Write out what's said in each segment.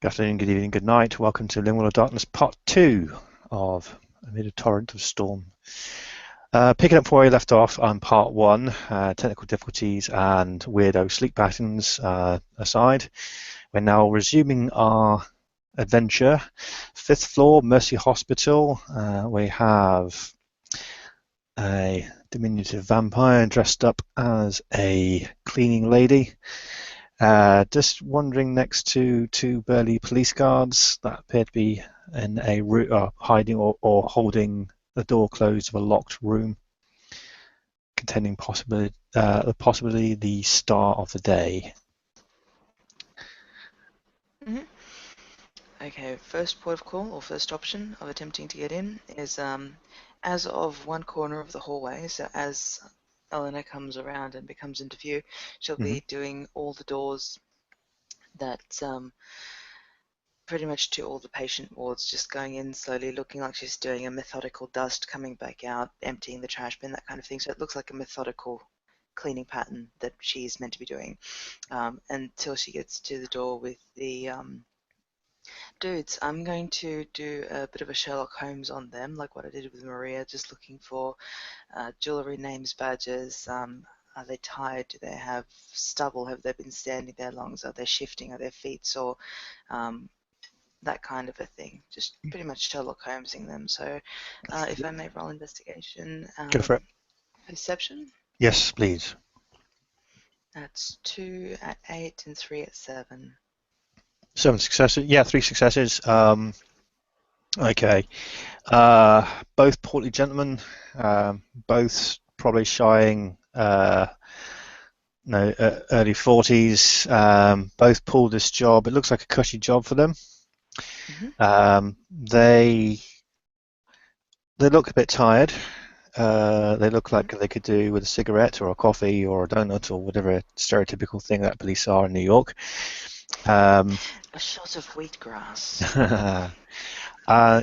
Good afternoon, good evening, good night. Welcome to Lingual of Darkness Part 2 of Amid a Torrent of Storm. Picking up where we left off on Part 1, technical difficulties and weirdo sleep patterns aside, we're now resuming our adventure. 5th floor, Mercy Hospital. We have a diminutive vampire dressed up as a cleaning lady. Just wandering next to two burly police guards that appear to be in a hiding or holding the door closed of a locked room containing possibly the star of the day. Okay, first port of call, or first option of attempting to get in is as of one corner of the hallway. So as Eleanor comes around and becomes into view, she'll be doing all the doors that pretty much to all the patient wards, just going in slowly, looking like she's doing a methodical dust, coming back out, emptying the trash bin, that kind of thing. So it looks like a methodical cleaning pattern that she's meant to be doing until she gets to the door with the dudes. I'm going to do a bit of a Sherlock Holmes on them, like what I did with Maria, just looking for jewellery, names, badges. Are they tired? Do they have stubble? Have they been standing there long? Are they shifting? Are their feet sore? That kind of a thing. Just pretty much Sherlock Holmesing them. So if I may roll investigation. Go for it. Perception. Yes, please. That's 2 at 8 and 3 at 7. 7 successes. Yeah, 3 successes. Okay. Both portly gentlemen. Both probably shying. Early 40s. Both pulled this job. It looks like a cushy job for them. They look a bit tired. They look like they could do with a cigarette or a coffee or a donut or whatever stereotypical thing that police are in New York. A shot of wheatgrass.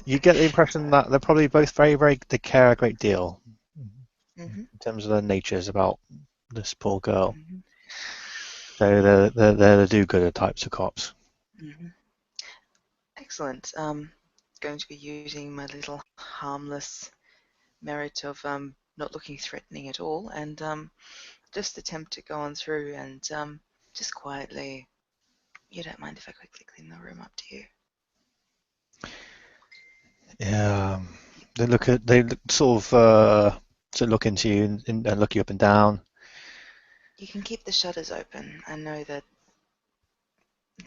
You get the impression that they're probably both they care a great deal in terms of their natures about this poor girl. So they're the do-gooder types of cops. Excellent. Going to be using my little harmless merit of not looking threatening at all, and just attempt to go on through and just quietly. You don't mind if I quickly clean the room up, do you? Yeah, they sort of look into you and look you up and down. You can keep the shutters open. I know that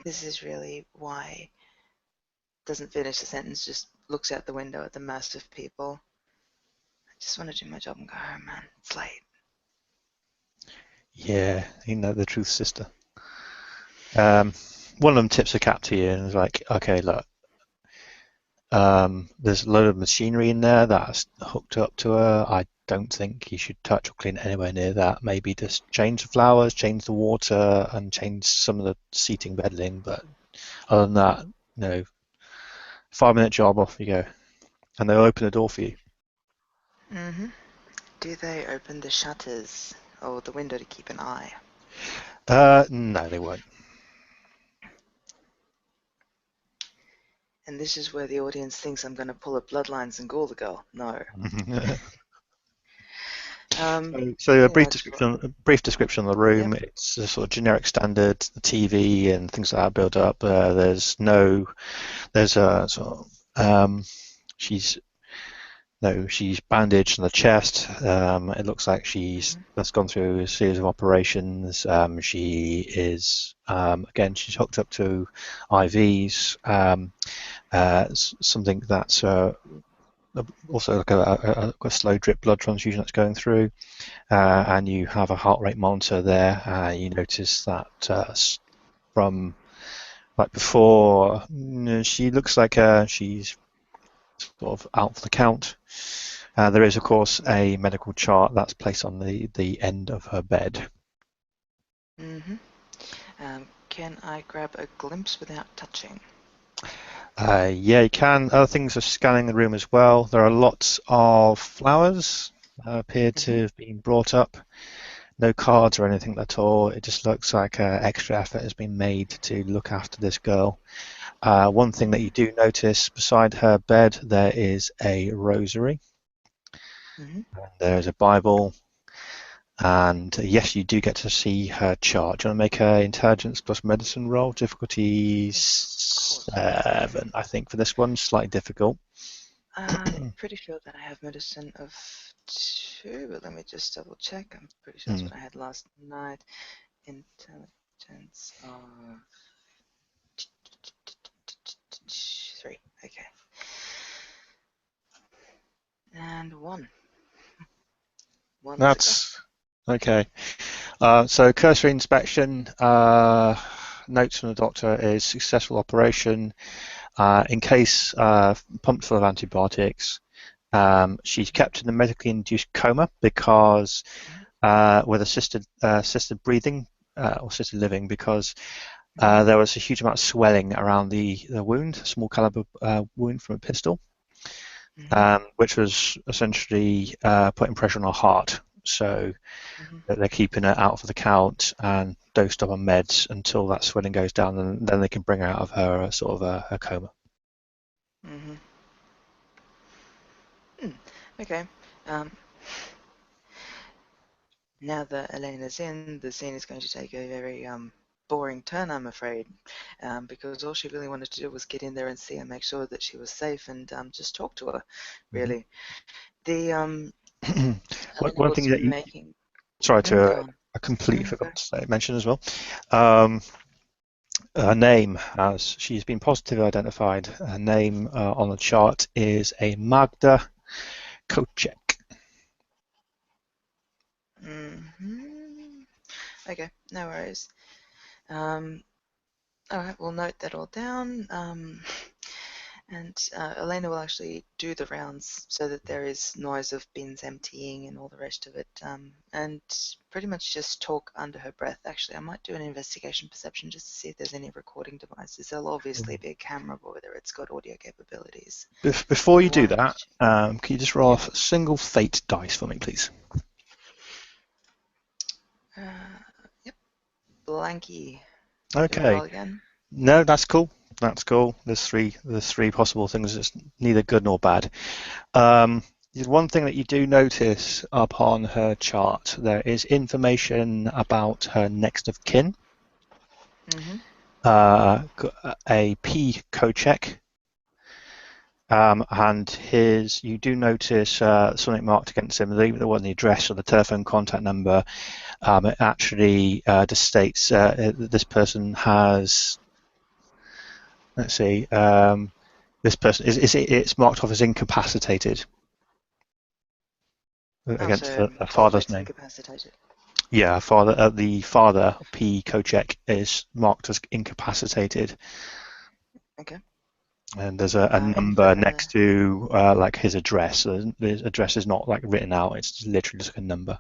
this is really why. Doesn't finish the sentence, just looks out the window at the mass of people. I just want to do my job and go home, man. It's late. Yeah, you know the truth, sister. One of them tips a cap to you and is like, okay, look, there's a load of machinery in there that's hooked up to her. I don't think you should touch or clean anywhere near that. Maybe just change the flowers, change the water, and change some of the seating bedding. But other than that, no. 5-minute job, off you go. And they'll open the door for you. Do they open the shutters or the window to keep an eye? No, they won't. And this is where the audience thinks I'm going to pull up Bloodlines and Ghoul the Girl. No. So a brief description of the room. Yep. It's a sort of generic standard. The TV and things like that build up. There's a sort of she's bandaged on the chest. It looks like that's gone through a series of operations. She is again, she's hooked up to IVs. Something that's also like a slow drip blood transfusion that's going through, and you have a heart rate monitor there. You notice that from like before, she looks like she's sort of out for the count. There is, of course, a medical chart that's placed on the end of her bed. Can I grab a glimpse without touching? Yeah, you can. Other things are scanning the room as well. There are lots of flowers appear to have been brought up. no cards or anything at all. It just looks like extra effort has been made to look after this girl. One thing that Mm-hmm. you do notice beside her bed, there is a rosary, Mm-hmm. there's a Bible, and yes, you do get to see her chart. Do you want to make her intelligence plus medicine roll? Difficulty Of course I do. 7, I think, for this one. Slightly difficult. Pretty sure that I have medicine of 2, but let me just double check. I'm pretty sure that's Hmm. what I had last night. Intelligence of 3. Okay. And 1. 1 success. That's okay. So cursory inspection, notes from the doctor is successful operation. In case pumped full of antibiotics, she's kept in a medically induced coma because with assisted breathing or assisted living because Mm-hmm. there was a huge amount of swelling around the wound, a small caliber wound from a pistol, Mm-hmm. which was essentially putting pressure on her heart. So Mm-hmm. they're keeping her out of the count and dosed up on meds until that swelling goes down, and then they can bring her out of her sort of a coma. Mm-hmm. Okay. Um, Now that Elena's in, the scene is going to take a very boring turn, I'm afraid, because all she really wanted to do was get in there and see her, make sure that she was safe, and just talk to her, Mhm. really. The Elena One was thing that you, making. sorry Go to on. I completely Go. forgot to mention as well. Um, Her name, as she's been positively identified, her name on the chart is a Magda Kocek. Mm-hmm. Okay, no worries. Um, all right, we'll note that all down. And Elena will actually do the rounds so that there is noise of bins emptying and all the rest of it, and pretty much just talk under her breath. Actually, I might do an investigation perception just to see if there's any recording devices. There'll obviously be a camera, but whether it's got audio capabilities. Before you do One, that, can you just roll yeah. off a single fate dice for me, please? Yep, blanky. Do I Okay. roll again? No, that's cool. That's cool. There's three possible things. It's neither good nor bad. There's one thing that you do notice upon her chart. There is information about her next of kin. Mm-hmm. A P Kochek, and his. You do notice something marked against him. The one, the address or the telephone contact number. It actually just states this person has. Let's see. This person it's marked off as incapacitated Oh, against so the father's Torrid's name. incapacitated. Yeah, the father P Kochek is marked as incapacitated, Okay. and there's a And number next to like his address. His address is not like written out; it's literally just like a number.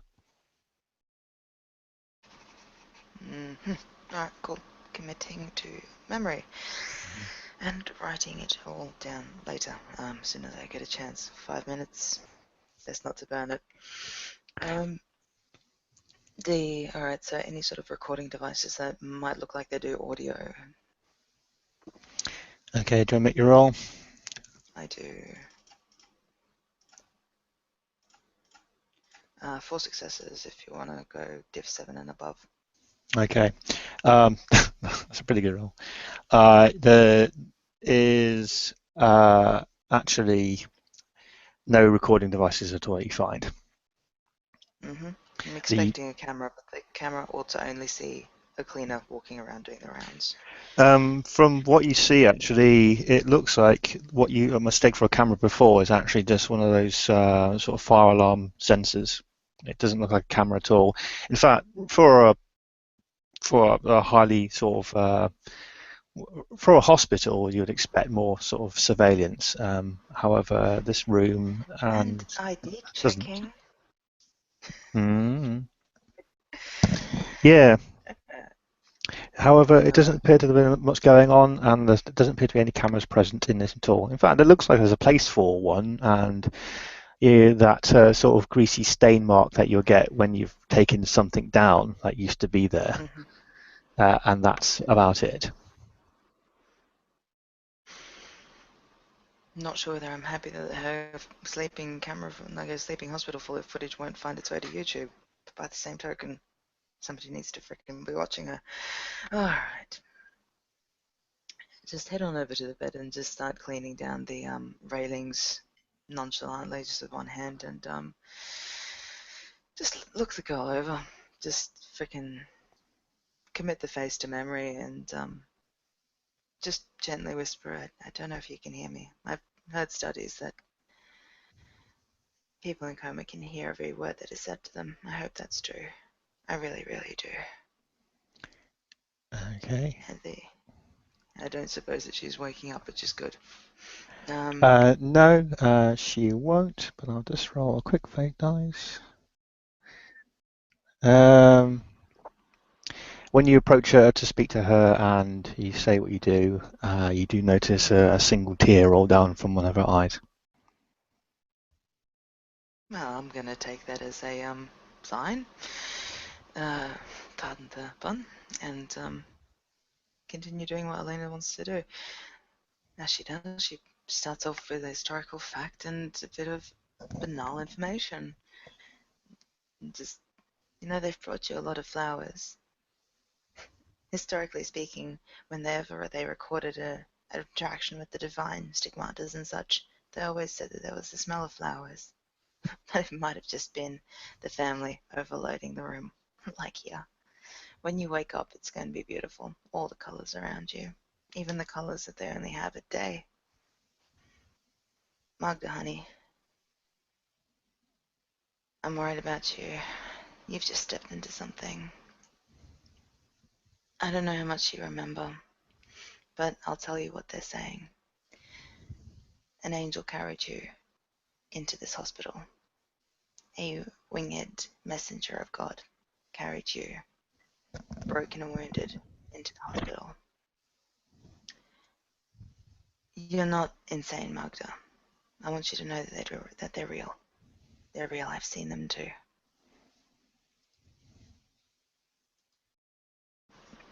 mm-hmm. All right, cool. Committing to memory and writing it all down later, as soon as I get a chance. 5 minutes. Best not to burn it. All right. So any sort of recording devices that might look like they do audio, Okay, do I make your roll? I do. 4 successes if you want to go diff 7 and above. Okay, that's a pretty good roll. There is actually no recording devices at all that you find. Mm-hmm. I'm The expecting a camera, but the camera ought to only see a cleaner walking around doing the rounds. From what you see, actually, it looks like what you a mistake for a camera before is actually just one of those sort of fire alarm sensors. It doesn't look like a camera at all. In fact, for a highly sort of for a hospital, you would expect more sort of surveillance. However, this room And and ID doesn't. checking. Mm, yeah. However, it Uh, doesn't appear to be much going on, and there doesn't appear to be any cameras present in this at all. In fact, it looks like there's a place for one, and that sort of greasy stain mark that you'll get when you've taken something down that used to be there, Mhm. and that's about it. Not sure whether I'm happy that her sleeping camera, like her sleeping hospital footage, won't find its way to YouTube. But by the same token, somebody needs to freaking be watching her. Alright. Just head on over to the bed and just start cleaning down the railings nonchalantly, just with one hand, and just look the girl over. Just freaking commit the face to memory and just gently whisper, I don't know if you can hear me. I've heard studies that people in coma can hear every word that is said to them. I hope that's true. I really, really do. Okay. And I don't suppose that she's waking up, which is good. No, she won't, but I'll just roll a quick fake dice. When you approach her to speak to her and you say what you do notice a single tear roll down from one of her eyes. Well, I'm gonna take that as a sign. Pardon the pun, and continue doing what Elena wants to do. As she does, she starts off with a historical fact and a bit of banal information. Just, they've brought you a lot of flowers. Historically speaking, whenever they recorded an interaction with the divine, stigmatas and such, they always said that there was the smell of flowers. But it might have just been the family overloading the room, like here. When you wake up, it's going to be beautiful. All the colors around you, even the colors that they only have at day. Magda, honey, I'm worried about you. You've just stepped into something. I don't know how much you remember, but I'll tell you what they're saying. An angel carried you into this hospital. A winged messenger of God carried you, broken and wounded, into the hospital. You're not insane, Magda. I want you to know that they're real. They're real. I've seen them too.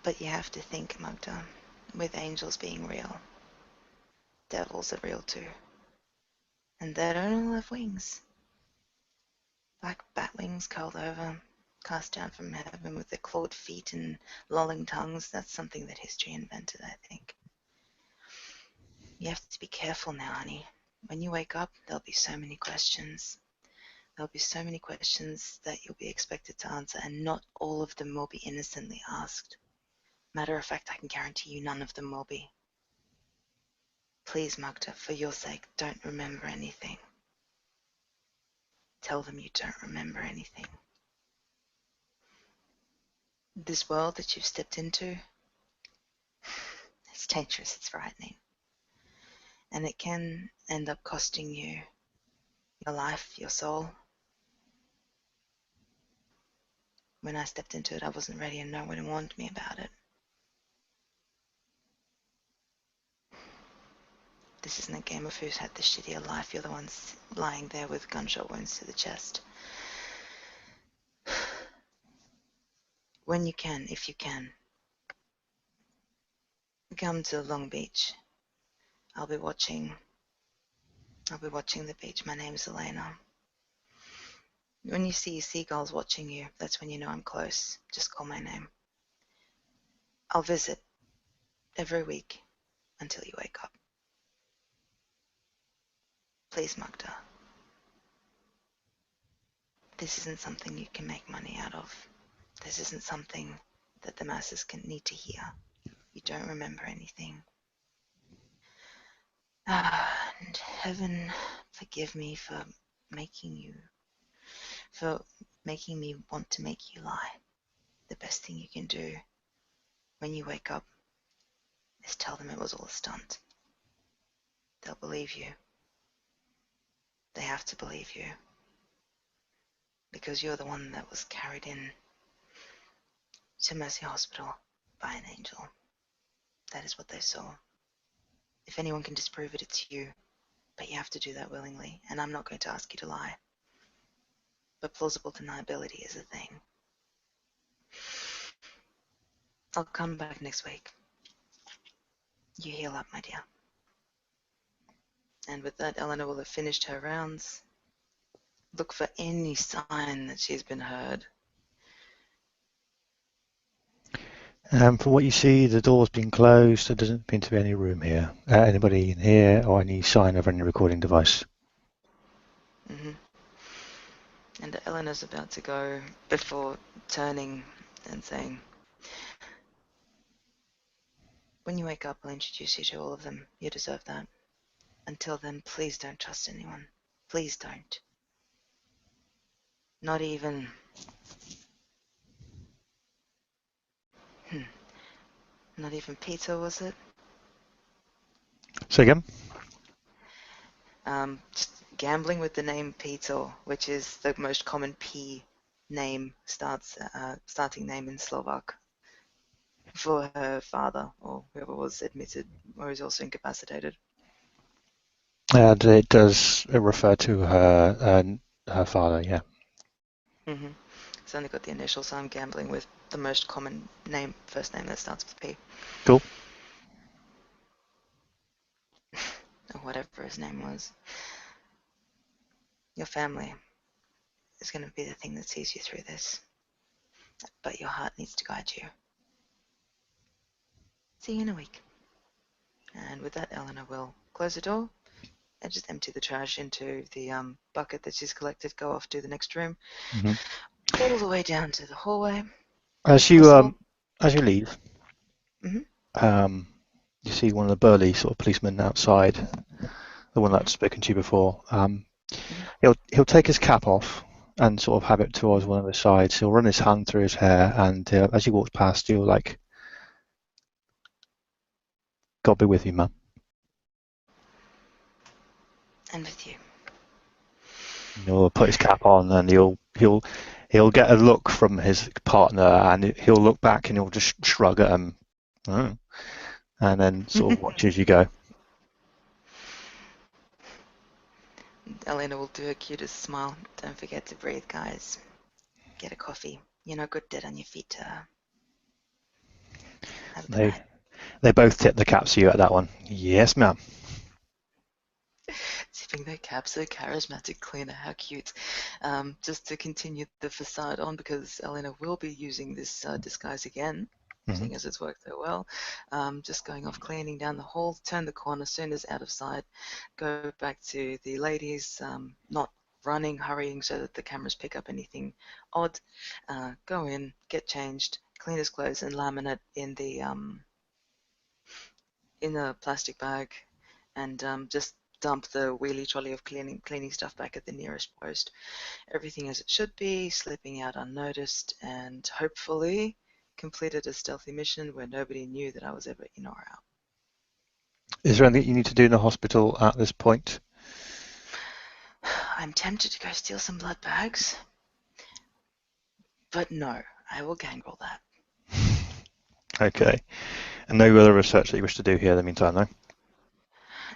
But you have to think, Magda, with angels being real, devils are real too. And they don't all have wings. Black bat wings curled over, cast down from heaven with their clawed feet and lolling tongues. That's something that history invented, I think. You have to be careful now, honey. When you wake up, there'll be so many questions. There'll be so many questions that you'll be expected to answer, and not all of them will be innocently asked. Matter of fact, I can guarantee you none of them will be. Please, Magda, for your sake, don't remember anything. Tell them you don't remember anything. This world that you've stepped into, it's dangerous, it's frightening. And it can end up costing you your life, your soul. When I stepped into it, I wasn't ready and no one warned me about it. This isn't a game of who's had the shittier life. You're the ones lying there with gunshot wounds to the chest. When you can, if you can, come to Long Beach. I'll be watching the beach. My name's Elena. When you see seagulls watching you, that's when you know I'm close. Just call my name. I'll visit every week until you wake up. Please, Magda. This isn't something you can make money out of. This isn't something that the masses can need to hear. You don't remember anything. And heaven forgive me for making me want to make you lie. The best thing you can do when you wake up is tell them it was all a stunt. They'll believe you. They have to believe you. Because you're the one that was carried in to Mercy Hospital by an angel. That is what they saw. If anyone can disprove it, it's you. But you have to do that willingly, and I'm not going to ask you to lie. But plausible deniability is a thing. I'll come back next week. You heal up, my dear. And with that, Eleanor will have finished her rounds. Look for any sign that she's been heard. From what you see, the door's been closed. There doesn't seem to be any room here. Anybody in here or any sign of any recording device? Mm-hmm. And Eleanor's about to go before turning and saying, when you wake up, I'll introduce you to all of them. You deserve that. Until then, please don't trust anyone. Please don't. Not even... Not even Peter, was it? Say again? Just gambling with the name Peter, which is the most common P name, starting name in Slovak for her father, or whoever was admitted, or is also incapacitated. And it does refer to her father, yeah. Mm-hmm. It's only got the initials, so I'm gambling with the most common name, first name that starts with P. Cool. Or whatever his name was. Your family is going to be the thing that sees you through this. But your heart needs to guide you. See you in a week. And with that, Eleanor will close the door and just empty the trash into the bucket that she's collected, go off to the next room, all the way down to the hallway. As you leave, Mm-hmm. you see one of the burly sort of policemen outside, the one that's spoken to you before. He'll take his cap off and sort of have it towards one of the sides. He'll run his hand through his hair, and as he walks past, he'll like, "God be with you, man." And with you. He'll put his cap on, and he'll get a look from his partner, and he'll look back and he'll just shrug at him, and then sort of watch as you go. Eleanor will do her cutest smile. Don't forget to breathe, guys. Get a coffee. You're no good dead on your feet. Have a good night. They both tip the caps to you at that one. Yes, ma'am. Tipping their caps, so charismatic cleaner, how cute. Just to continue the facade on, because Eleanor will be using this disguise again, seeing as it's worked so well. Just going off cleaning down the hall, turn the corner, soon as out of sight, go back to the ladies, not running, hurrying so that the cameras pick up anything odd. Go in, get changed, clean his clothes and laminate in a plastic bag, and just dump the wheelie trolley of cleaning stuff back at the nearest post. Everything as it should be, slipping out unnoticed, and hopefully completed a stealthy mission where nobody knew that I was ever in or out. Is there anything you need to do in the hospital at this point? I'm tempted to go steal some blood bags, but no, I will gangrel that. Okay. And no other research that you wish to do here in the meantime, though?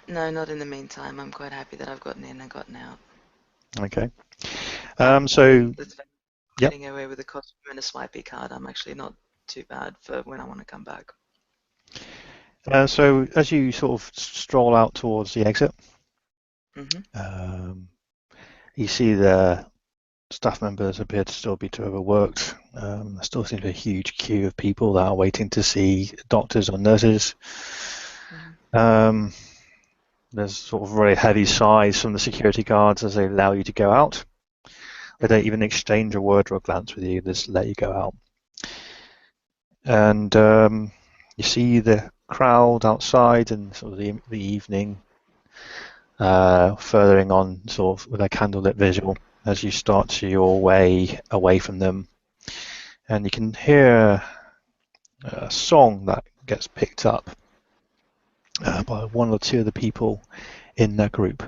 No, not in the meantime. I'm quite happy that I've gotten in and gotten out. Okay. Getting away with a costume and a swipey card, I'm actually not too bad for when I want to come back. So as you sort of stroll out towards the exit, you see the staff members appear to still be too overworked. There still seems to be a huge queue of people that are waiting to see doctors or nurses. There's sort of very heavy sighs from the security guards as they allow you to go out. They don't even exchange a word or a glance with you, they just let you go out. And you see the crowd outside and sort of the evening furthering on sort of with a candlelit visual as you start your way away from them. And you can hear a song that gets picked up by one or two of the people in that group.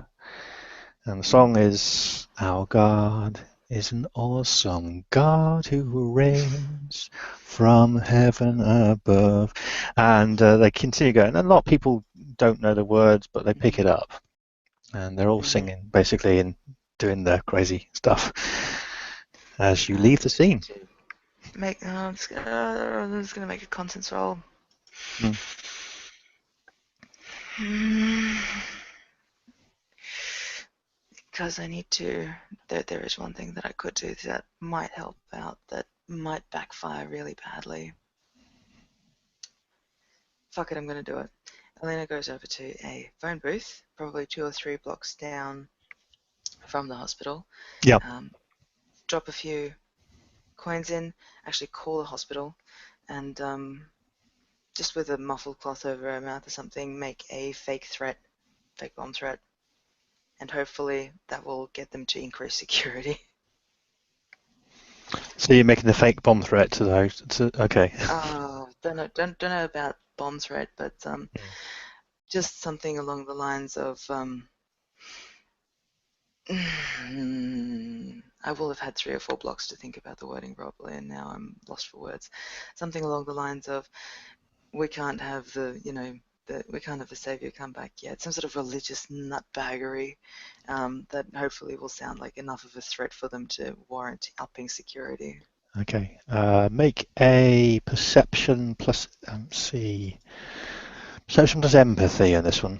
And the song is, "Our God is an awesome God who reigns from heaven above." And they continue going. And a lot of people don't know the words, but they pick it up. and they're all Mm-hmm. singing basically and doing their crazy stuff as you I'm leave the just going scene. to make. I'm just going to make a contents roll. Mm. Because I need to. There is one thing that I could do that might help out, that might backfire really badly. Fuck it, I'm going to do it. Elena goes over to a phone booth, probably 2 or 3 blocks down from the hospital. Yeah. Um, drop a few coins in, actually call the hospital, and just with a muffled cloth over her mouth or something, make a fake bomb threat, and hopefully that will get them to increase security. So you're making the fake bomb threat to those. Okay. Don't know about bomb threat, but Mm. just something along the lines of I will have had 3 or 4 blocks to think about the wording properly, and now I'm lost for words. Something along the lines of, we can't have we can't have the savior come back yet. Some sort of religious nutbaggery that hopefully will sound like enough of a threat for them to warrant upping security. Okay. Make a perception plus see. Perception plus empathy in this one.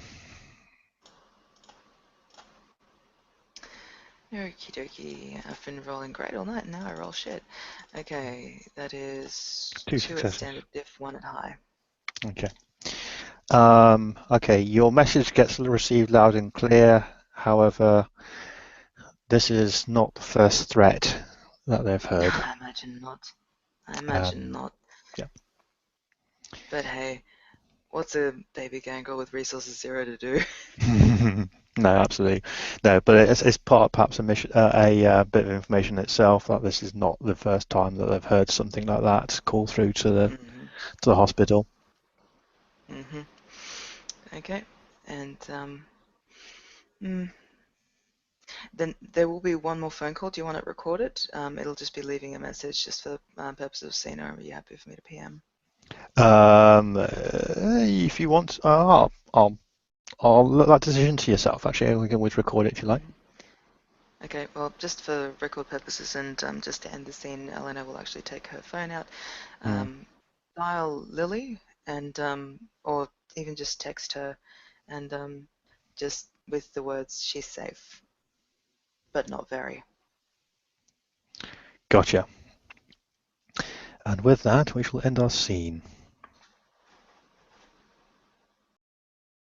Okie dokie. I've been rolling great all night, and now I roll shit. Okay, that is Two 2 at successes. standard diff, 1 at high. Okay. Okay. Your message gets received loud and clear. However, this is not the first threat that they've heard. I imagine not. I imagine Um, not. yeah. But hey, what's a baby gangrel with resources 0 to do? No, absolutely. No, but it's part perhaps a mission, bit of information itself that this is not the first time that they've heard something like that call through to the Mm-hmm. hospital. Mm-hmm. Okay. And mm, then there will be one more phone call. Do you want it recorded? It'll just be leaving a message just for the purpose of seeing, are you happy for me to PM? If you want, I'll let that decision to yourself. Actually, we can always record it if you like. Mm-hmm. Okay, well, just for record purposes and just to end the scene, Elena will actually take her phone out, Mm. dial Lily, and or even just text her, and just with the words "she's safe, but not very." Gotcha. And with that, we shall end our scene.